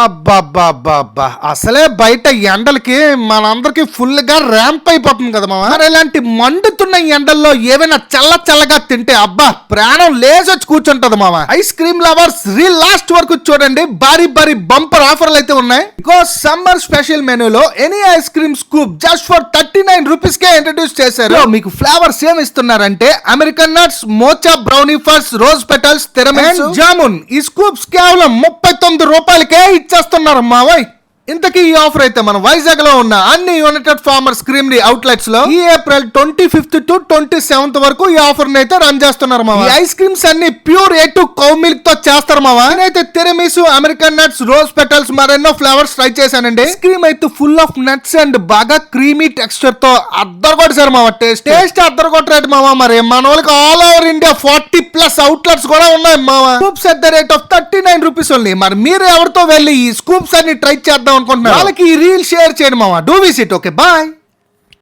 అబ్బా అసలే బయట ఎండలకి మనందరికి ఫుల్ గా ర్యాంప్ అయిపోతుంది కదా మామ. మరి ఇలాంటి మండుతున్న ఎండల్లో ఏమైనా చల్లగా తింటే అబ్బా ప్రాణం లేచొచ్చి కూర్చుంటది మామ. Ice cream lovers reel last వరకు చూడండి, భారీ బంపర్ ఆఫర్లు అయితే ఉన్నాయి. బికాస్ సమ్మర్ స్పెషల్ మెనూలో any ice cream scoop just for 39 rupees కే ఇంట్రడ్యూస్ చేశారు. మీకు ఫ్లేవర్స్ ఏమి ఇస్తున్నారంటే అమెరికన్ నట్స్, మోచా, బ్రౌనీ ఫర్స్, రోజ్ పెటల్స్, తిరమిసు, జామున్. ఈ స్కూప్స్ కేవలం 39 రూపాయలకే ఇచ్చేస్తున్నారు మావయ్. ఇంతకీ ఈ ఆఫర్ అయితే మన వైజాగ్ లో ఉన్న అన్ని యునైటెడ్ ఫార్మర్స్ క్రీమరీ అవుట్లెట్స్ లో ఈ ఏప్రిల్ 25th to 27th వరకు ఈ ఆఫర్ అయితే రన్ చేస్తున్నారు మామ. ఈ ఐస్ క్రీమ్స్ అన్ని ప్యూర్ A2 కౌ మిల్క్ తో చేస్తారు మామ. నేనైతే tiramisu, American nuts, rose petals మరెన్నో ఫ్లేవర్స్ ట్రై చేశానండి. ఐస్ క్రీమ్ అయితే ఫుల్ ఆఫ్ నట్స్ అండ్ బాగా క్రీమీ టెక్స్చర్ తో అద్దరగొట్టారు మామ. టేస్ట్ అద్దరగొట్టరేట్ మామ. మరి మన వాళ్ళకి ఆల్ ఓవర్ ఇండియా 40+ అవుట్లెట్స్ కూడా ఉన్నాయి మామ. Scoops at the rate of 39 rupees only. మరి మీరు ఎవరితో వెళ్ళి ఈ స్కూప్స్ అన్ని ట్రై చేద్దాం అనుకుంటున్నారు వాళ్ళకి ఈ రీల్ షేర్ చేయండి మామ. Do visit. Okay, bye.